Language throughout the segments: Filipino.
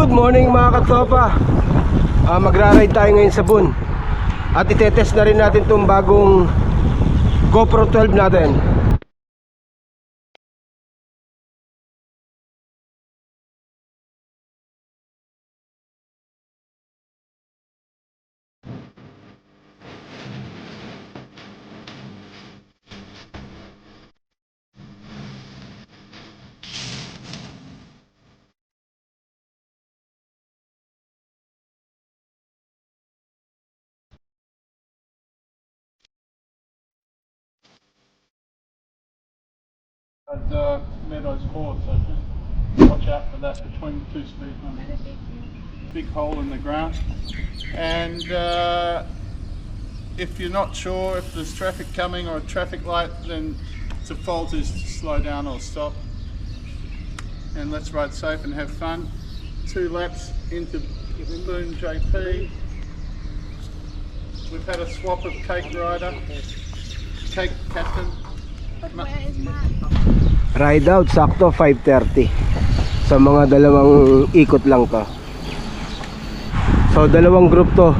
Good morning mga katropa. Magra-ride tayo ngayon sa Boon. At itetest na rin natin itong bagong GoPro 12 natin. Meadows 4, so just watch out for that between the two speed limits. Big hole in the ground, and if you're not sure if there's traffic coming or a traffic light, then the default is to slow down or stop, and let's ride safe and have fun. 2 laps into Boon JP. We've had a swap of Cake Rider, Cake Captain. Ride out, sakto 5:30. Sa mga dalawang ikot lang to. So dalawang group to.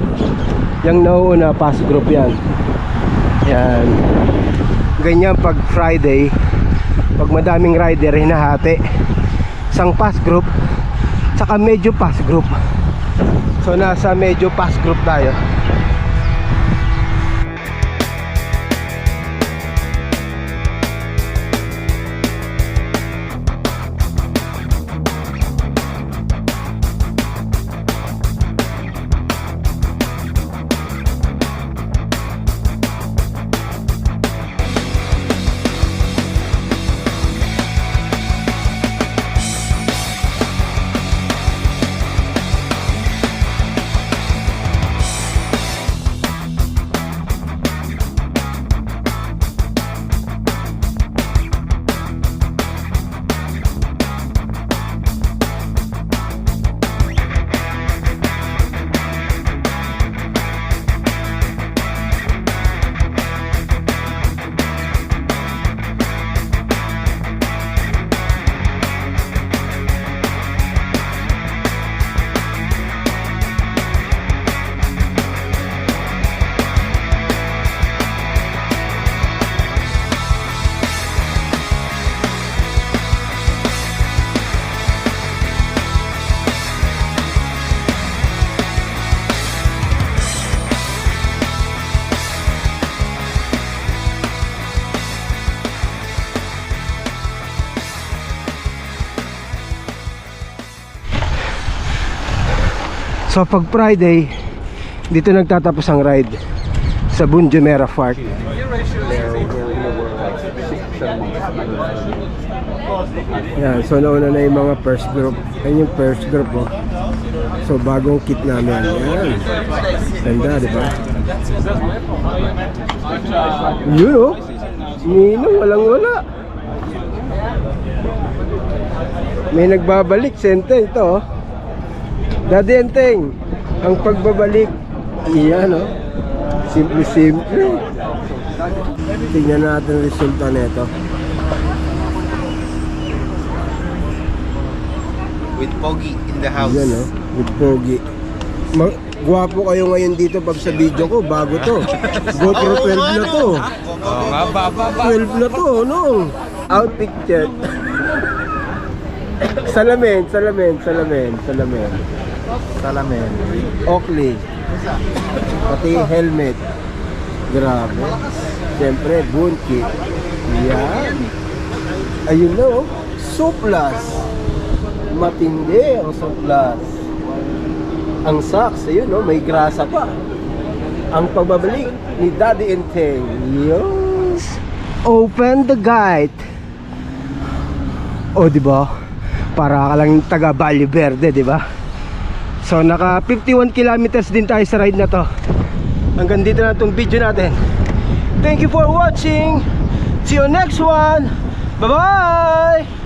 Yung nauuna, pass group yan. Yan. Ganyan pag Friday, pag madaming rider, hinahati. Isang pass group, tsaka medyo pass group. So nasa medyo pass group tayo. So pag Friday, dito nagtatapos ang ride sa Boon Jumeirah Park. Yan, so nauna na yung mga first group. Yan yung first group, oh. So bagong kit namin. Yan. Ganda, di ba? Yun, oh. Ninong, walang wala. May nagbabalik, sente ito, oh. Daddy Enteng, ang pagbabalik, iyan, no? Simple-simple. Tingnan natin ang resulta nito. With Pogi in the house. Iyan, no? With Pogi. Gwapo kayo ngayon dito pag sa video ko, bago to. GoPro 12 na to. 12 na to, no? Outfit check. Salamin. Oakley. Pati helmet. Grabe. Siyempre, Boon kit. Yan. Ayun na, oh. Suplas. Matindi ang suplas. Ang socks, ayun, oh. May grasa pa. Ang pagbabalik ni Daddy Enteng. Yes. Open the gate. Oh, diba? Para ka lang taga Valle Verde, diba? So naka 51 kilometers din tayo sa ride na to. Hanggang dito na itong video natin. Thank you for watching. See you next one. Bye bye.